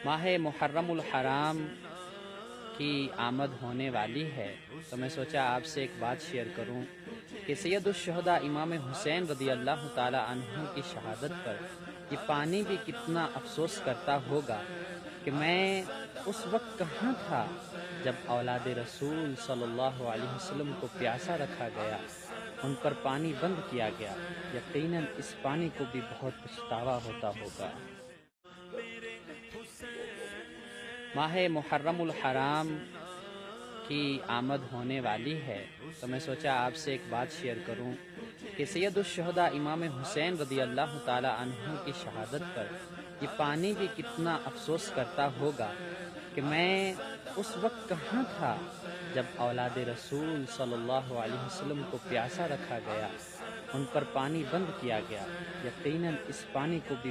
ماہ محرم الحرام کی آمد ہونے والی ہے تو میں سوچا آپ سے ایک بات شیئر کروں کہ سید الشہداء امام حسین رضی اللہ تعالی عنہ کی شہادت پر یہ پانی بھی کتنا افسوس کرتا ہوگا کہ میں اس وقت کہاں تھا جب اولاد رسول صلی اللہ علیہ وسلم کو پیاسا رکھا گیا، ان پر پانی بند کیا گیا۔ یقیناً اس پانی کو بھی بہت پچھتاوا ہوتا ہوگا۔ ماہ محرم الحرام کی آمد ہونے والی ہے تو میں سوچا آپ سے ایک بات شیئر کروں کہ سید الشہداء امام حسین رضی اللہ تعالی عنہ کی شہادت پر یہ پانی بھی کتنا افسوس کرتا ہوگا کہ میں اس وقت کہاں تھا جب اولاد رسول صلی اللہ علیہ وسلم کو پیاسا رکھا گیا، ان پر پانی بند کیا گیا۔ یقیناً اس پانی کو بھی